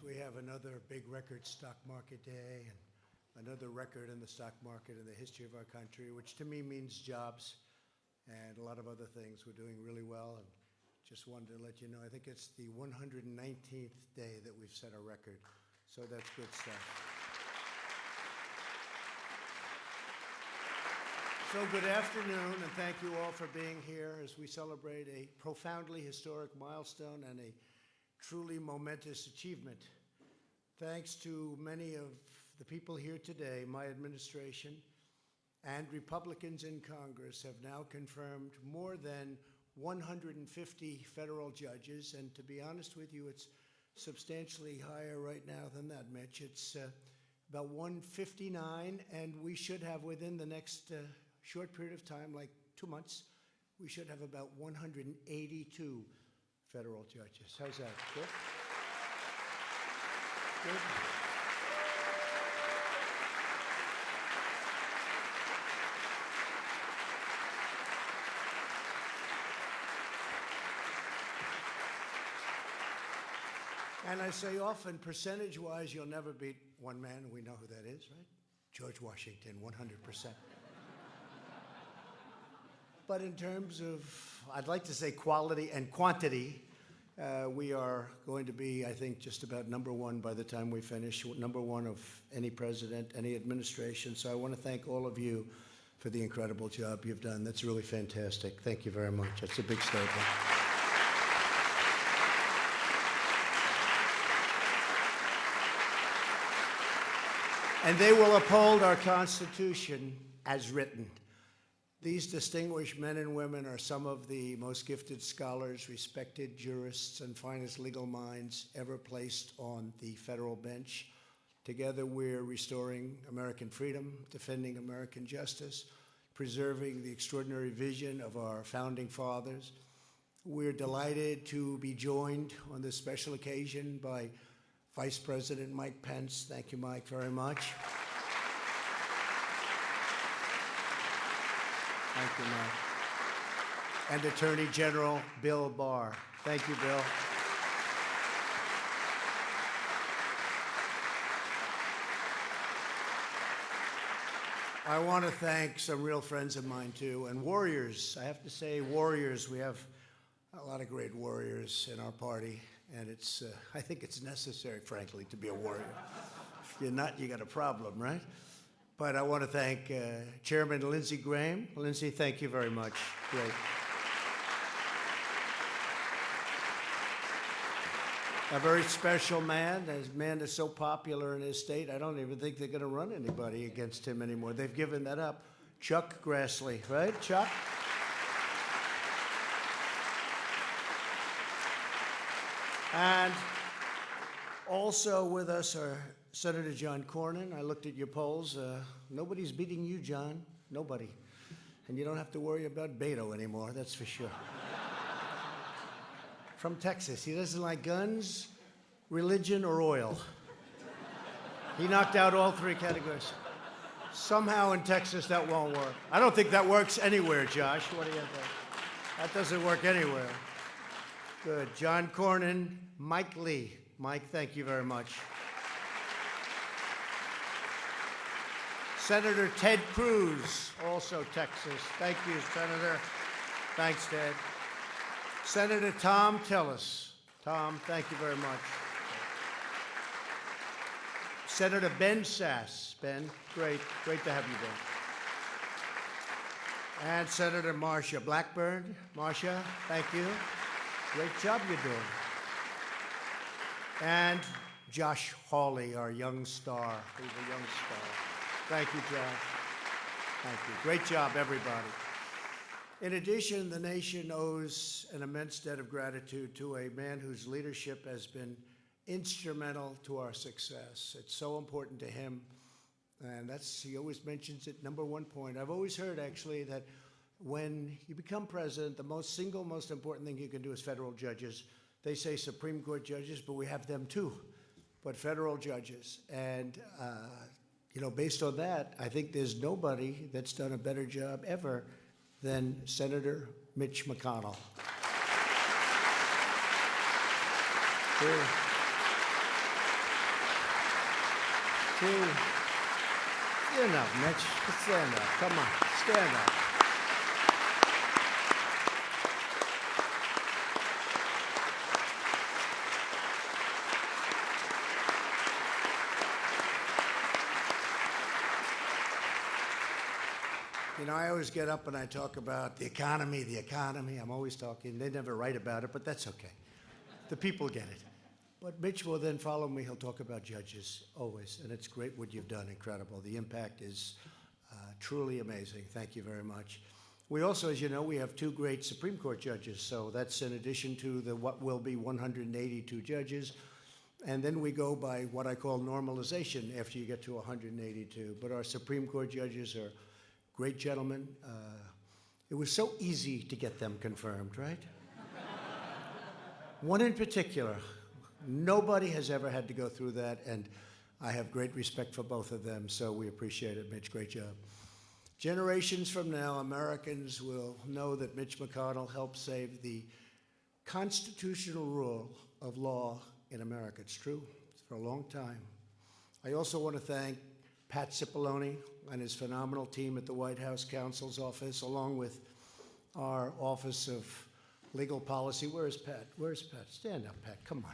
we have another big record stock market day and another record in the stock market in the history of our country, which to me means jobs and a lot of other things. We're doing really well, and just wanted to let you know, I think it's the 119th day that we've set a record, so that's good stuff. So good afternoon, and thank you all for being here as we celebrate a profoundly historic milestone and a truly momentous achievement. Thanks to many of the people here today, my administration and Republicans in Congress have now confirmed more than 150 federal judges, and to be honest with you, it's substantially higher right now than that, Mitch. It's about 159, and we should have within the next short period of time, like 2 months, we should have about 182 federal judges. How's that? Good? Good? And I say often, percentage-wise, you'll never beat one man. We know who that is, right? George Washington, 100%. But in terms of, I'd like to say quality and quantity, we are going to be, I think, just about number one by the time we finish, number one of any president, any administration. So I want to thank all of you for the incredible job you've done. That's really fantastic. Thank you very much. That's a big statement. And they will uphold our Constitution as written. These distinguished men and women are some of the most gifted scholars, respected jurists, and finest legal minds ever placed on the federal bench. Together, we're restoring American freedom, defending American justice, preserving the extraordinary vision of our founding fathers. We're delighted to be joined on this special occasion by Vice President Mike Pence. Thank you, Mike, very much. Thank you, Mike. And Attorney General Bill Barr. Thank you, Bill. I want to thank some real friends of mine, too, and warriors. I have to say, warriors. We have a lot of great warriors in our party, and it's, I think it's necessary, frankly, to be a warrior. If you're not, you got a problem, right? But I want to thank Chairman Lindsey Graham. Lindsey, thank you very much. Great. A very special man. This man is so popular in his state, I don't even think they're going to run anybody against him anymore. They've given that up. Chuck Grassley, right, Chuck? And also with us are Senator John Cornyn. I looked at your polls. Nobody's beating you, John. Nobody. And you don't have to worry about Beto anymore, that's for sure. From Texas. He doesn't like guns, religion, or oil. He knocked out all three categories. Somehow in Texas that won't work. I don't think that works anywhere, Josh. What do you think? That doesn't work anywhere. Good. John Cornyn, Mike Lee. Mike, thank you very much. Senator Ted Cruz, also Texas. Thank you, Senator. Thanks, Ted. Senator Tom Tillis. Tom, thank you very much. Senator Ben Sass. Ben, great to have you, Ben. And Senator Marsha Blackburn. Marsha, thank you. Great job you're doing. And Josh Hawley, our young star. He's a young star. Thank you, Josh. Thank you. Great job, everybody. In addition, the nation owes an immense debt of gratitude to a man whose leadership has been instrumental to our success. It's so important to him, and he always mentions it, number one point. I've always heard, actually, that when you become president, the single most important thing you can do is federal judges. They say Supreme Court judges, but we have them too, but federal judges. And based on that, I think there's nobody that's done a better job ever than Senator Mitch McConnell. two. Stand up, Mitch. Stand up. Come on. Stand up. You know, I always get up and I talk about the economy, the economy. I'm always talking. They never write about it, but that's okay. The people get it. But Mitch will then follow me. He'll talk about judges, always. And it's great what you've done, incredible. The impact is truly amazing. Thank you very much. We also, as you know, we have two great Supreme Court judges. So that's in addition to the what will be 182 judges. And then we go by what I call normalization after you get to 182. But our Supreme Court judges are great gentlemen. It was so easy to get them confirmed, right? One in particular, nobody has ever had to go through that, and I have great respect for both of them, so we appreciate it, Mitch. Great job. Generations from now, Americans will know that Mitch McConnell helped save the constitutional rule of law in America. It's true. It's for a long time. I also want to thank Pat Cipollone and his phenomenal team at the White House Counsel's Office, along with our Office of Legal Policy. Where's Pat? Where's Pat? Stand up, Pat. Come on.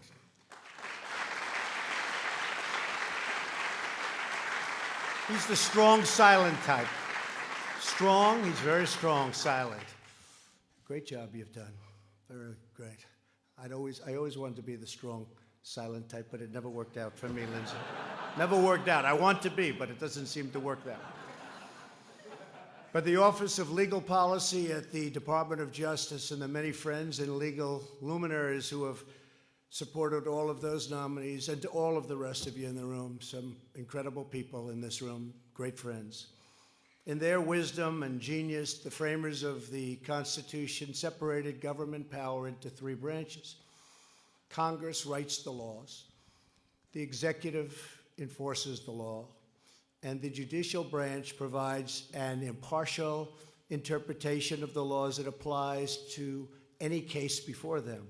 He's the strong, silent type. Strong, he's very strong, silent. Great job you've done. Very great. I always wanted to be the strong, silent type, but it never worked out for me, Lindsay. Never worked out. I want to be, but it doesn't seem to work that way. But the Office of Legal Policy at the Department of Justice and the many friends and legal luminaries who have supported all of those nominees, and to all of the rest of you in the room, some incredible people in this room, great friends. In their wisdom and genius, the framers of the Constitution separated government power into three branches. Congress writes the laws, the executive enforces the law, and the judicial branch provides an impartial interpretation of the laws that applies to any case before them.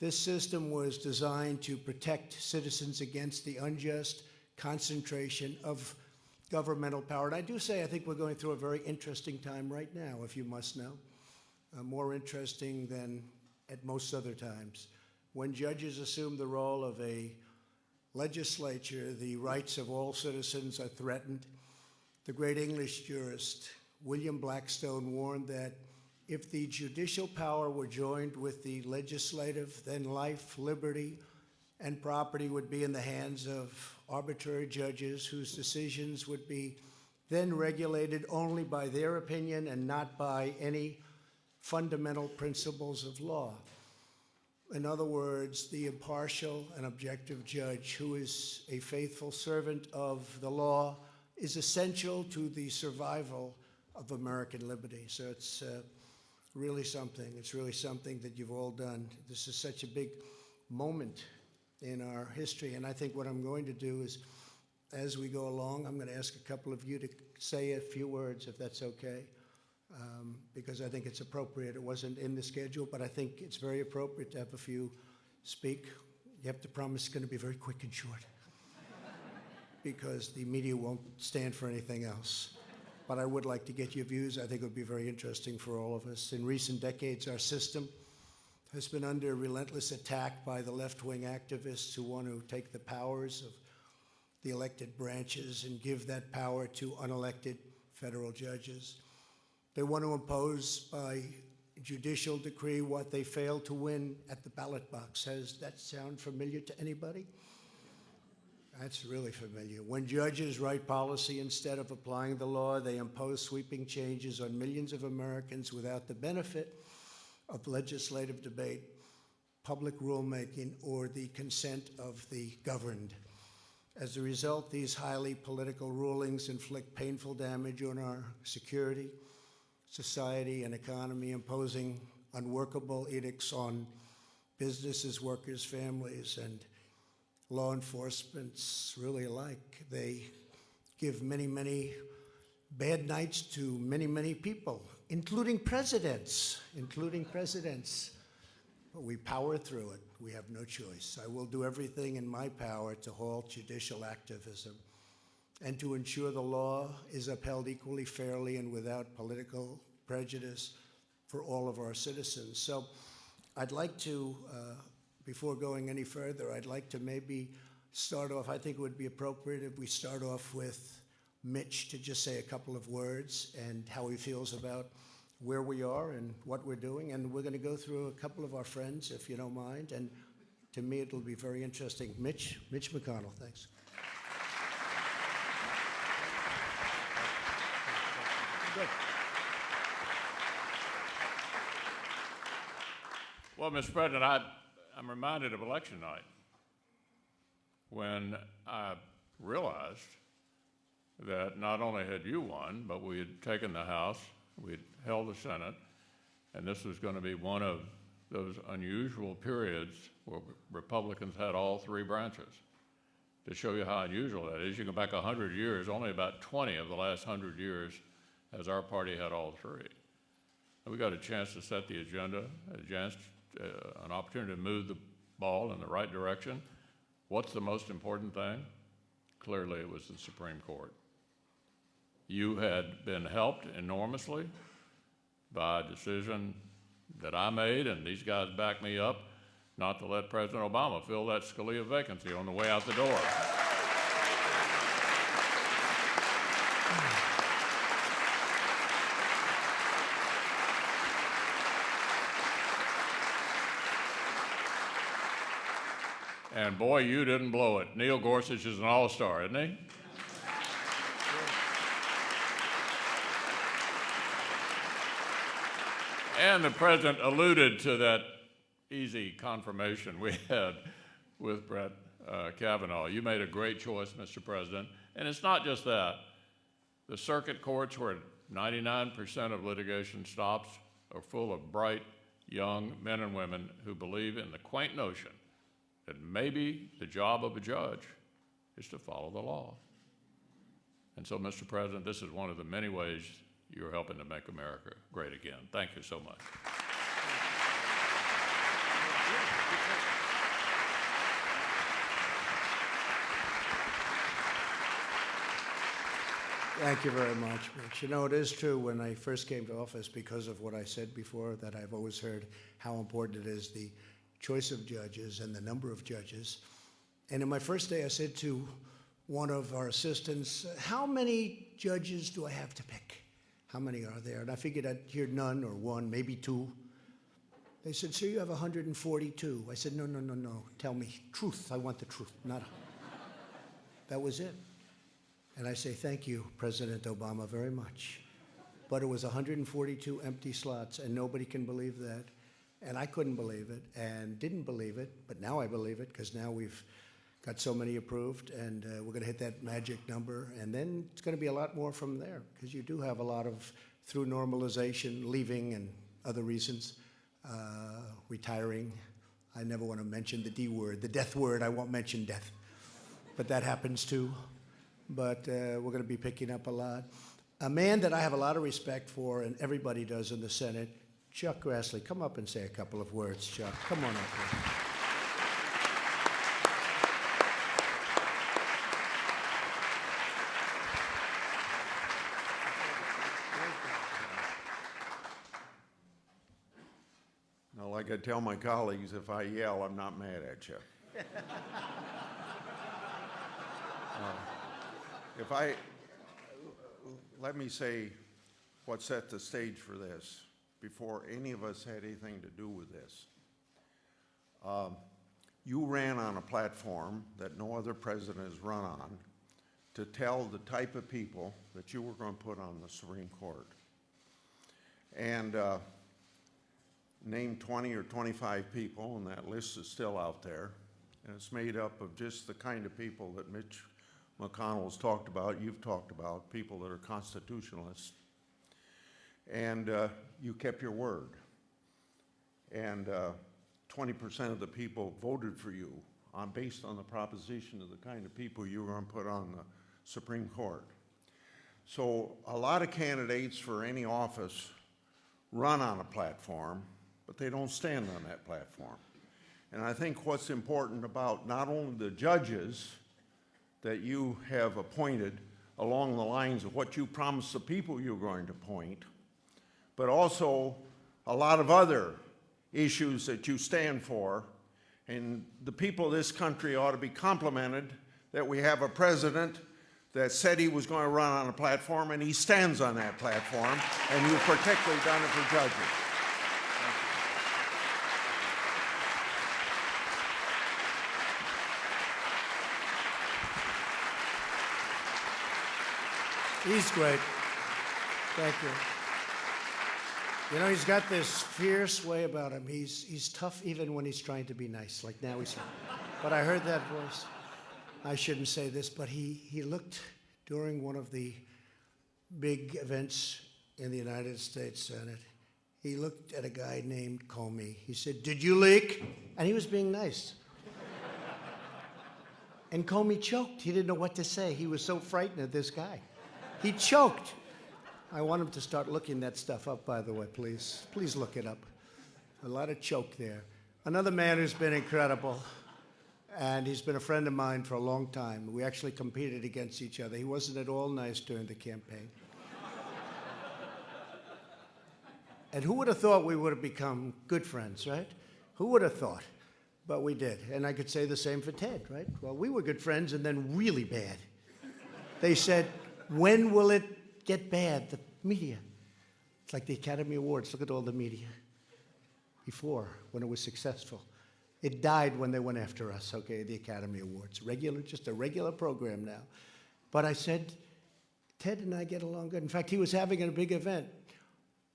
This system was designed to protect citizens against the unjust concentration of governmental power. And I do say I think we're going through a very interesting time right now, if you must know, more interesting than at most other times. When judges assume the role of a legislature, the rights of all citizens are threatened. The great English jurist William Blackstone warned that if the judicial power were joined with the legislative, then life, liberty, and property would be in the hands of arbitrary judges whose decisions would be then regulated only by their opinion and not by any fundamental principles of law. In other words, the impartial and objective judge who is a faithful servant of the law is essential to the survival of American liberty. So it's really something. It's really something that you've all done. This is such a big moment in our history, and I think what I'm going to do is, as we go along, I'm going to ask a couple of you to say a few words, if that's okay, because I think it's appropriate. It wasn't in the schedule, but I think it's very appropriate to have a few speak. You have to promise it's going to be very quick and short, because the media won't stand for anything else. But I would like to get your views. I think it would be very interesting for all of us. In recent decades, our system has been under relentless attack by the left-wing activists who want to take the powers of the elected branches and give that power to unelected federal judges. They want to impose by judicial decree what they failed to win at the ballot box. Does that sound familiar to anybody? That's really familiar. When judges write policy instead of applying the law, they impose sweeping changes on millions of Americans without the benefit of legislative debate, public rulemaking, or the consent of the governed. As a result, these highly political rulings inflict painful damage on our security, society, and economy, imposing unworkable edicts on businesses, workers, families, and law enforcement really alike. They give many, many bad nights to many, many people, including presidents. we power through it. We have no choice. I will do everything in my power to halt judicial activism and to ensure the law is upheld equally, fairly, and without political prejudice for all of our citizens. So I'd like to, before going any further, I'd like to maybe start off, I think it would be appropriate if we start off with Mitch to just say a couple of words and how he feels about where we are and what we're doing. And we're going to go through a couple of our friends, if you don't mind. And to me, it'll be very interesting. Mitch McConnell, thanks. Good. Well, Mr. President, I'm reminded of election night when I realized that not only had you won, but we had taken the House, we had held the Senate, and this was going to be one of those unusual periods where Republicans had all three branches. To show you how unusual that is, you go back 100 years, only about 20 of the last 100 years has our party had all three. And we got a chance to set the agenda, an opportunity to move the ball in the right direction. What's the most important thing? Clearly, it was the Supreme Court. You had been helped enormously by a decision that I made, and these guys backed me up, not to let President Obama fill that Scalia vacancy on the way out the door. And boy, you didn't blow it. Neil Gorsuch is an all-star, isn't he? And the president alluded to that easy confirmation we had with Brett Kavanaugh. You made a great choice, Mr. President. And it's not just that. The circuit courts, where 99% of litigation stops, are full of bright, young men and women who believe in the quaint notion that maybe the job of a judge is to follow the law. And so, Mr. President, this is one of the many ways you're helping to make America great again. Thank you so much. Thank you very much, Mitch. You know, it is true, when I first came to office, because of what I said before, that I've always heard how important it is, the choice of judges and the number of judges. And in my first day, I said to one of our assistants, how many judges do I have to pick? How many are there? And I figured I'd hear none or one, maybe two. They said, sir, you have 142. I said, no. Tell me truth. I want the truth. That was it. And I say, thank you, President Obama, very much. But it was 142 empty slots, and nobody can believe that. And I couldn't believe it and didn't believe it, but now I believe it, because now we've got so many approved, and we're going to hit that magic number. And then it's going to be a lot more from there, because you do have a lot of, through normalization, leaving and other reasons, retiring. I never want to mention the D word, the death word. I won't mention death, but that happens too. But we're going to be picking up a lot. A man that I have a lot of respect for, and everybody does in the Senate, Chuck Grassley. Come up and say a couple of words, Chuck. Come on up here. Now, like I tell my colleagues, if I yell, I'm not mad at you. Let me say what set the stage for this before any of us had anything to do with this. You ran on a platform that no other president has run on to tell the type of people that you were going to put on the Supreme Court. And named 20 or 25 people, and that list is still out there. And it's made up of just the kind of people that Mitch McConnell's talked about, you've talked about, people that are constitutionalists. And you kept your word. And 20% of the people voted for you based on the proposition of the kind of people you were going to put on the Supreme Court. So a lot of candidates for any office run on a platform but they don't stand on that platform. And I think what's important about not only the judges that you have appointed along the lines of what you promised the people you're going to appoint, but also a lot of other issues that you stand for. And the people of this country ought to be complimented that we have a president that said he was going to run on a platform, and he stands on that platform, and you've particularly done it for judges. He's great. Thank you. You know, he's got this fierce way about him. He's tough even when he's trying to be nice. Like now he's, but I heard that voice. I shouldn't say this, but he looked during one of the big events in the United States Senate. He looked at a guy named Comey. He said, "Did you leak?" And he was being nice. And Comey choked. He didn't know what to say. He was so frightened of this guy. He choked. I want him to start looking that stuff up, by the way, please. Please look it up. A lot of choke there. Another man who's been incredible, and he's been a friend of mine for a long time. We actually competed against each other. He wasn't at all nice during the campaign. And who would have thought we would have become good friends, right? Who would have thought? But we did. And I could say the same for Ted, right? Well, we were good friends and then really bad. They said, "When will it get bad?" The media. It's like the Academy Awards. Look at all the media. Before, when it was successful. It died when they went after us, okay, the Academy Awards. Just a regular program now. But I said, Ted and I get along good. In fact, he was having a big event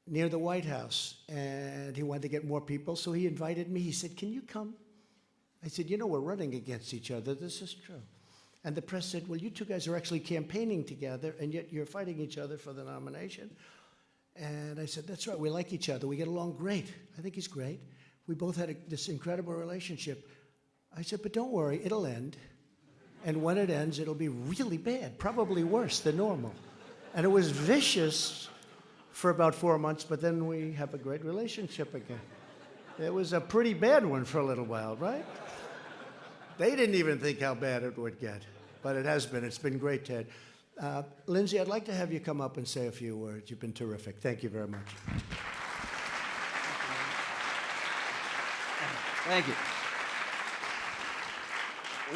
near the White House, and he wanted to get more people, so he invited me. He said, "Can you come?" I said, "You know, we're running against each other. This is true." And the press said, "Well, you two guys are actually campaigning together, and yet you're fighting each other for the nomination." And I said, "That's right. We like each other. We get along great. I think he's great. We both had this incredible relationship." I said, "But don't worry. It'll end. And when it ends, it'll be really bad, probably worse than normal." And it was vicious for about 4 months, but then we have a great relationship again. It was a pretty bad one for a little while, right? They didn't even think how bad it would get, but it has been. It's been great, Ted. Lindsay, I'd like to have you come up and say a few words. You've been terrific. Thank you very much. Thank you.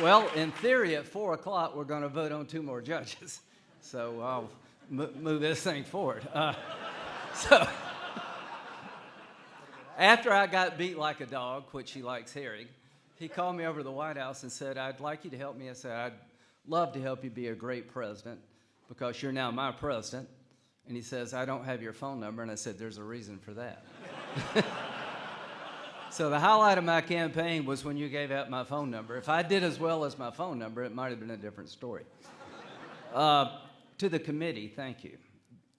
Well, in theory, at 4 o'clock, we're going to vote on 2 more judges. So I'll move this thing forward. So after I got beat like a dog, which he likes hearing, he called me over to the White House and said, "I'd like you to help me." I said, "I'd love to help you be a great president because you're now my president." And he says, "I don't have your phone number." And I said, "There's a reason for that." So the highlight of my campaign was when you gave out my phone number. If I did as well as my phone number, it might have been a different story. To the committee, thank you.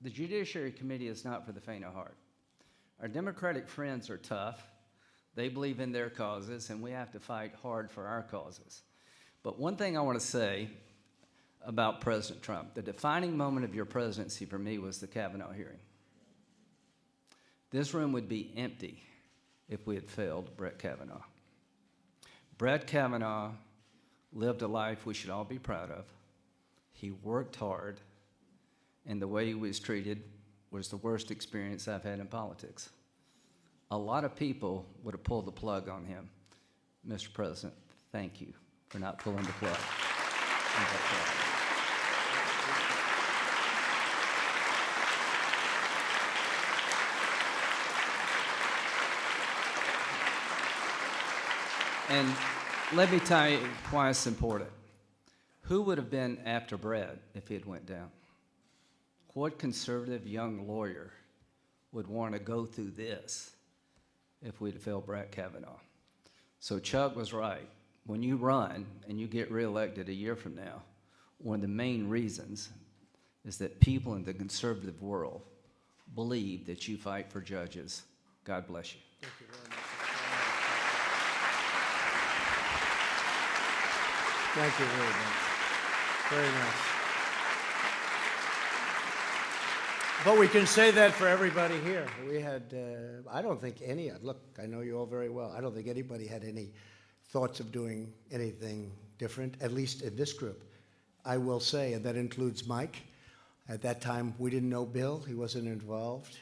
The Judiciary Committee is not for the faint of heart. Our Democratic friends are tough. They believe in their causes, and we have to fight hard for our causes. But one thing I want to say about President Trump, the defining moment of your presidency for me was the Kavanaugh hearing. This room would be empty if we had failed Brett Kavanaugh. Brett Kavanaugh lived a life we should all be proud of. He worked hard, and the way he was treated was the worst experience I've had in politics. A lot of people would have pulled the plug on him. Mr. President, thank you for not pulling the plug. And let me tell you why it's important. Who would have been after Brad if he had went down? What conservative young lawyer would want to go through this if we'd failed Brett Kavanaugh? So Chuck was right. When you run and you get reelected a year from now, one of the main reasons is that people in the conservative world believe that you fight for judges. God bless you. Thank you very much. Thank you very much. Very nice. But we can say that for everybody here. We had, I don't think any, look, I know you all very well. I don't think anybody had any thoughts of doing anything different, at least in this group. I will say, and that includes Mike. At that time, we didn't know Bill. He wasn't involved.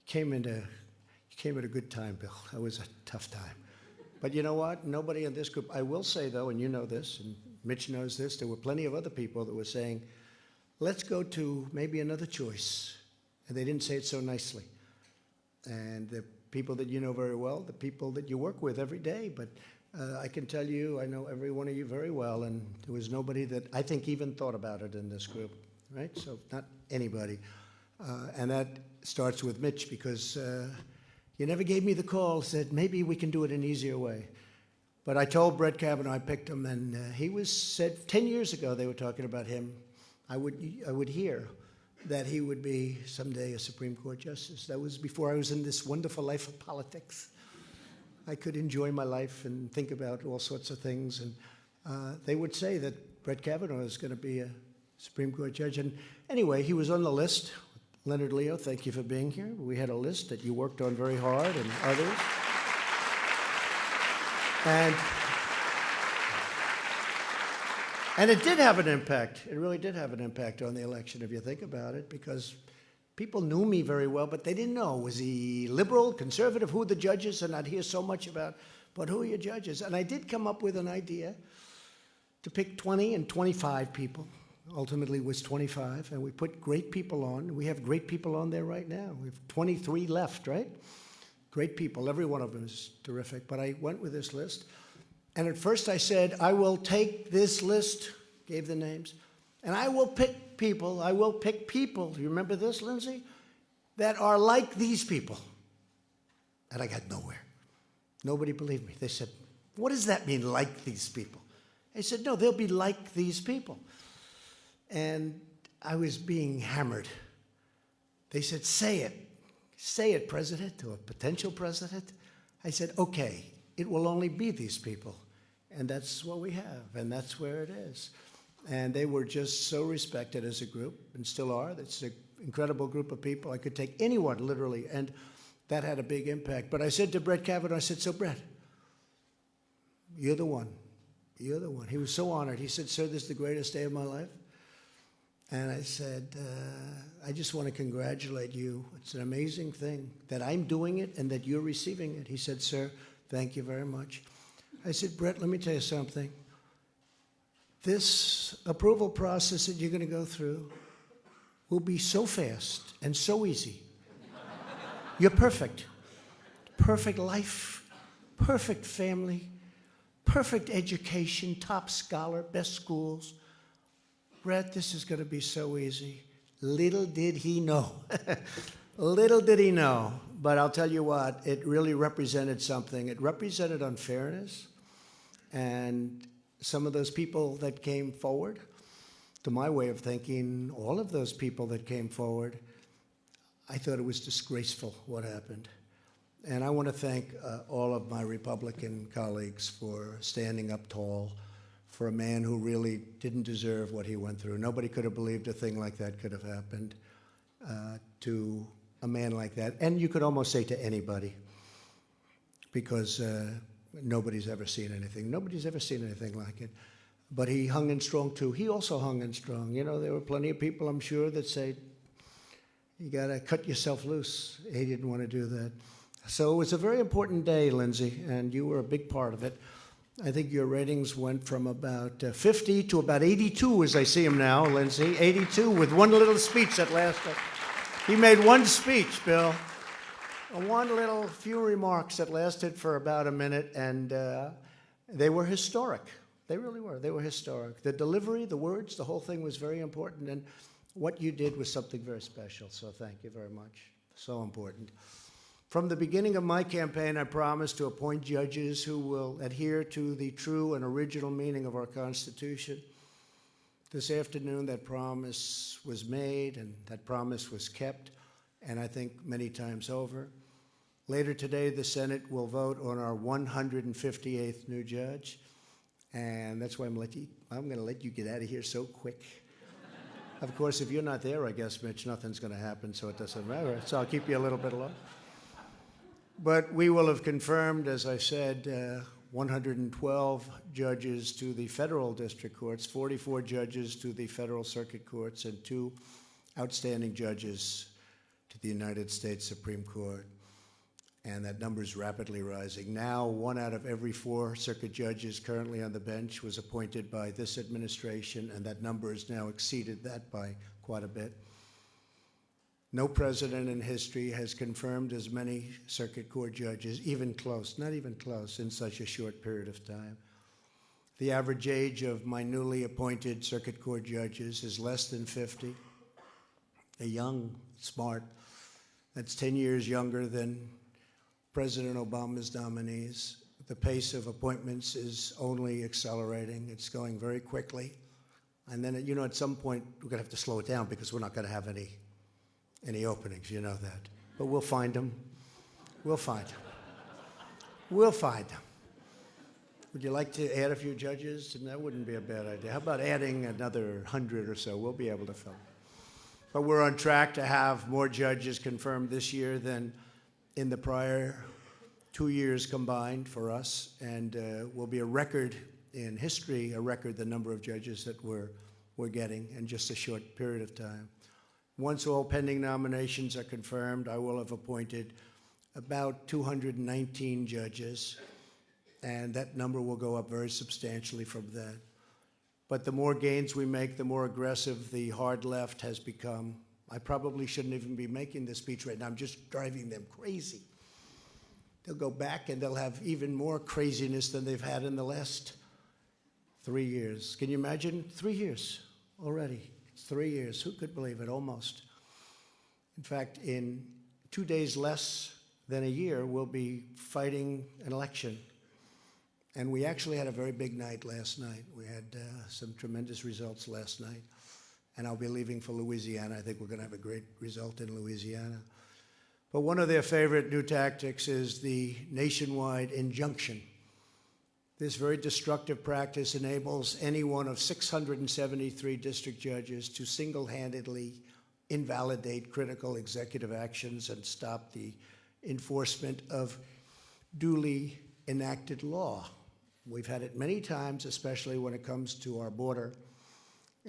Came at a good time, Bill. That was a tough time. But you know what? Nobody in this group, I will say though, and you know this, and Mitch knows this, there were plenty of other people that were saying, let's go to maybe another choice. And they didn't say it so nicely. And the people that you know very well, the people that you work with every day, but I can tell you, I know every one of you very well, and there was nobody that I think even thought about it in this group, right? So not anybody. And that starts with Mitch, because you never gave me the call, said maybe we can do it an easier way. But I told Brett Kavanaugh I picked him, and he was said 10 years ago they were talking about him. I would hear that he would be someday a Supreme Court justice. That was before I was in this wonderful life of politics. I could enjoy my life and think about all sorts of things. And they would say that Brett Kavanaugh is going to be a Supreme Court judge. And anyway, he was on the list. Leonard Leo, thank you for being here. We had a list that you worked on very hard, and others. And it did have an impact. It really did have an impact on the election, if you think about it, because people knew me very well, but they didn't know. Was he liberal, conservative? Who are the judges? And I'd hear so much about, but who are your judges? And I did come up with an idea to pick 20 and 25 people. Ultimately, it was 25, and we put great people on. We have great people on there right now. We have 23 left, right? Great people. Every one of them is terrific. But I went with this list. And at first I said, I will take this list, gave the names, and I will pick people, you remember this, Lindsay? That are like these people. And I got nowhere. Nobody believed me. They said, what does that mean, like these people? I said, no, they'll be like these people. And I was being hammered. They said, say it, President, to a potential president. I said, okay, it will only be these people. And that's what we have, and that's where it is. And they were just so respected as a group, and still are. It's an incredible group of people. I could take anyone, literally, and that had a big impact. But I said to Brett Kavanaugh, I said, so Brett, you're the one. You're the one. He was so honored. He said, sir, this is the greatest day of my life. And I said, I just want to congratulate you. It's an amazing thing that I'm doing it and that you're receiving it. He said, sir, thank you very much. I said, Brett, let me tell you something. This approval process that you're going to go through will be so fast and so easy. You're perfect. Perfect life, perfect family, perfect education, top scholar, best schools. Brett, this is going to be so easy. Little did he know. Little did he know. But I'll tell you what, it really represented something. It represented unfairness. And some of those people that came forward, to my way of thinking, all of those people that came forward, I thought it was disgraceful what happened. And I want to thank all of my Republican colleagues for standing up tall for a man who really didn't deserve what he went through. Nobody could have believed a thing like that could have happened to a man like that. And you could almost say to anybody, because nobody's ever seen anything. Nobody's ever seen anything like it. But he hung in strong, too. He also hung in strong. You know, there were plenty of people, I'm sure, that say, you got to cut yourself loose. He didn't want to do that. So it was a very important day, Lindsay, and you were a big part of it. I think your ratings went from about 50 to about 82, as I see him now, Lindsay. 82 with one little speech that lasted. He made one speech, Bill. One little few remarks that lasted for about a minute, and they were historic. They really were. They were historic. The delivery, the words, the whole thing was very important, and what you did was something very special, so thank you very much. So important. From the beginning of my campaign, I promised to appoint judges who will adhere to the true and original meaning of our Constitution. This afternoon, that promise was made, and that promise was kept, and I think many times over. Later today, the Senate will vote on our 158th new judge, and that's why I'm going to let you get out of here so quick. Of course, if you're not there, I guess, Mitch, nothing's going to happen, so it doesn't matter. So I'll keep you a little bit alone. But we will have confirmed, as I said, 112 judges to the federal district courts, 44 judges to the federal circuit courts, and 2 outstanding judges to the United States Supreme Court. And that number is rapidly rising. Now, 1 out of every 4 circuit judges currently on the bench was appointed by this administration, and that number has now exceeded that by quite a bit. No president in history has confirmed as many circuit court judges, even close, not even close, in such a short period of time. The average age of my newly appointed circuit court judges is less than 50. They're young, smart. That's 10 years younger than President Obama's nominees. The pace of appointments is only accelerating. It's going very quickly. And then, at some point, we're going to have to slow it down because we're not going to have any openings, you know that. But we'll find them. We'll find them. We'll find them. Would you like to add a few judges? And that wouldn't be a bad idea. How about adding another 100 or so? We'll be able to fill. But we're on track to have more judges confirmed this year than in the prior 2 years combined for us, and will be a record in history, the number of judges that we're getting in just a short period of time. Once all pending nominations are confirmed, I will have appointed about 219 judges, and that number will go up very substantially from that. But the more gains we make, the more aggressive the hard left has become. I probably shouldn't even be making this speech right now. I'm just driving them crazy. They'll go back and they'll have even more craziness than they've had in the last 3 years. Can you imagine? 3 years already. It's 3 years. Who could believe it? Almost. In fact, in 2 days less than a year, we'll be fighting an election. And we actually had a very big night last night. We had some tremendous results last night. And I'll be leaving for Louisiana. I think we're going to have a great result in Louisiana. But one of their favorite new tactics is the nationwide injunction. This very destructive practice enables any one of 673 district judges to single-handedly invalidate critical executive actions and stop the enforcement of duly enacted law. We've had it many times, especially when it comes to our border.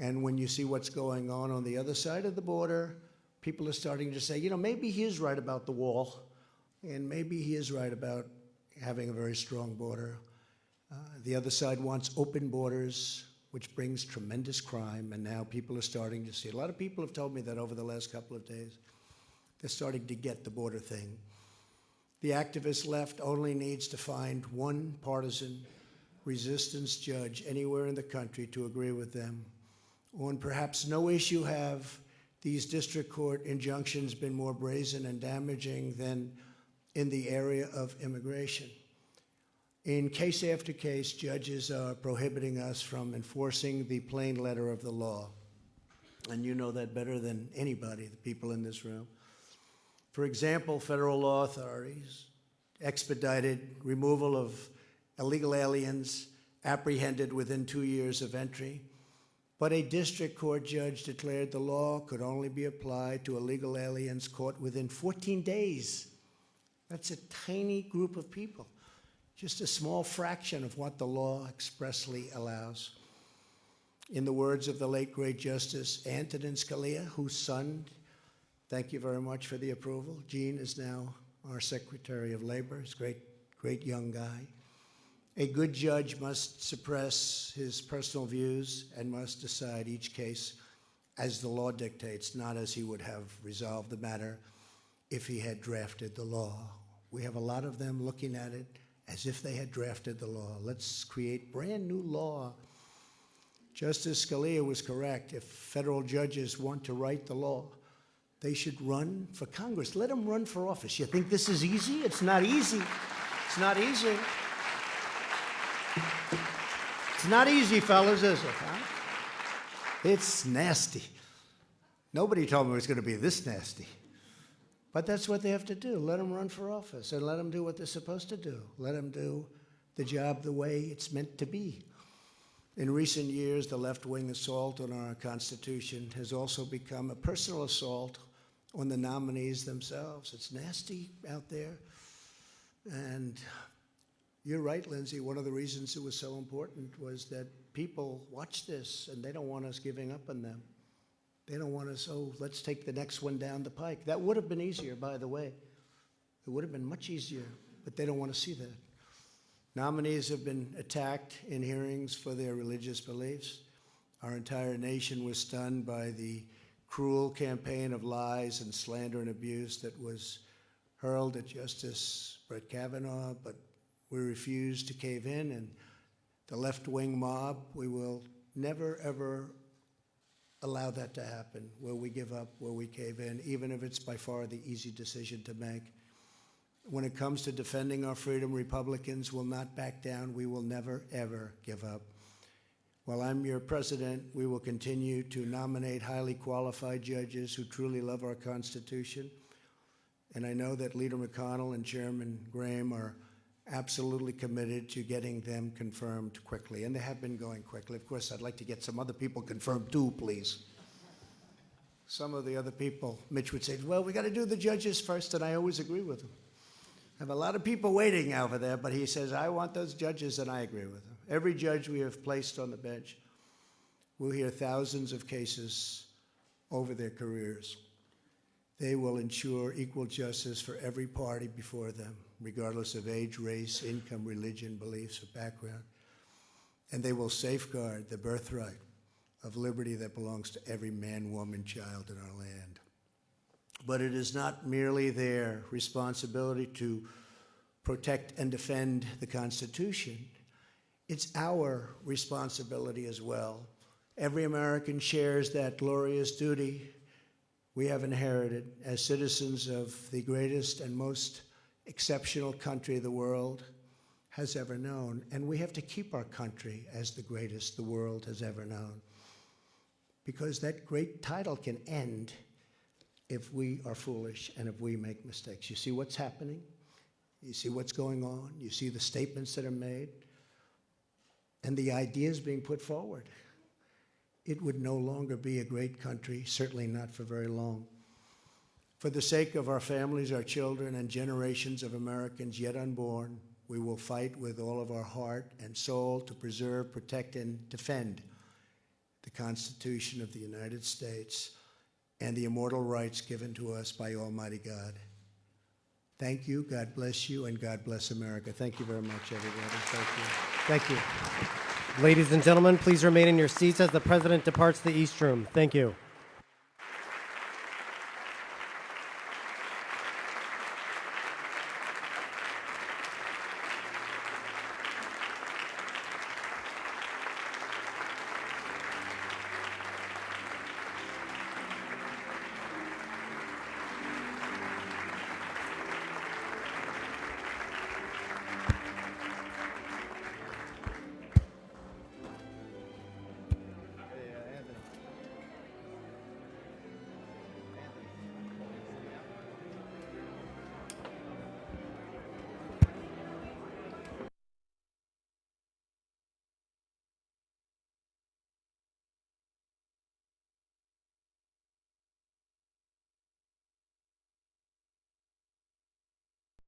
And when you see what's going on the other side of the border, people are starting to say, maybe he is right about the wall, and maybe he is right about having a very strong border. The other side wants open borders, which brings tremendous crime, and now people are starting to see. A lot of people have told me that over the last couple of days. They're starting to get the border thing. The activist left only needs to find one partisan resistance judge anywhere in the country to agree with them. On perhaps no issue have these district court injunctions been more brazen and damaging than in the area of immigration. In case after case, judges are prohibiting us from enforcing the plain letter of the law. And you know that better than anybody, the people in this room. For example, federal law authorities expedited removal of illegal aliens apprehended within 2 years of entry. But a district court judge declared the law could only be applied to illegal aliens caught within 14 days. That's a tiny group of people, just a small fraction of what the law expressly allows. In the words of the late great Justice Antonin Scalia, whose son, thank you very much for the approval, Gene is now our Secretary of Labor. He's a great young guy. A good judge must suppress his personal views and must decide each case as the law dictates, not as he would have resolved the matter if he had drafted the law. We have a lot of them looking at it as if they had drafted the law. Let's create brand new law. Justice Scalia was correct. If federal judges want to write the law, they should run for Congress. Let them run for office. You think this is easy? It's not easy. It's not easy. It's not easy, fellas, is it? Huh? It's nasty. Nobody told me it was going to be this nasty. But that's what they have to do. Let them run for office and let them do what they're supposed to do. Let them do the job the way it's meant to be. In recent years, the left-wing assault on our Constitution has also become a personal assault on the nominees themselves. It's nasty out there. And you're right, Lindsay, one of the reasons it was so important was that people watch this and they don't want us giving up on them. They don't want us, oh, let's take the next one down the pike. That would have been easier, by the way. It would have been much easier, but they don't want to see that. Nominees have been attacked in hearings for their religious beliefs. Our entire nation was stunned by the cruel campaign of lies and slander and abuse that was hurled at Justice Brett Kavanaugh, but we refused to cave in, and the left-wing mob, we will never, ever allow that to happen, where we give up, where we cave in, even if it's by far the easy decision to make. When it comes to defending our freedom, Republicans will not back down. We will never, ever give up. While I'm your president, we will continue to nominate highly qualified judges who truly love our Constitution. And I know that Leader McConnell and Chairman Graham are absolutely committed to getting them confirmed quickly. And they have been going quickly. Of course, I'd like to get some other people confirmed too, please. Some of the other people, Mitch would say, well, we got to do the judges first, and I always agree with him. I have a lot of people waiting over there, but he says, I want those judges, and I agree with him. Every judge we have placed on the bench will hear thousands of cases over their careers. They will ensure equal justice for every party before them, regardless of age, race, income, religion, beliefs, or background. And they will safeguard the birthright of liberty that belongs to every man, woman, child in our land. But it is not merely their responsibility to protect and defend the Constitution. It's our responsibility as well. Every American shares that glorious duty we have inherited as citizens of the greatest and most exceptional country the world has ever known. And we have to keep our country as the greatest the world has ever known, because that great title can end if we are foolish and if we make mistakes. You see what's happening? You see what's going on? You see the statements that are made and the ideas being put forward. It would no longer be a great country, certainly not for very long. For the sake of our families, our children, and generations of Americans yet unborn, we will fight with all of our heart and soul to preserve, protect, and defend the Constitution of the United States and the immortal rights given to us by Almighty God. Thank you, God bless you, and God bless America. Thank you very much, everybody. Thank you. Thank you. Ladies and gentlemen, please remain in your seats as the President departs the East Room. Thank you.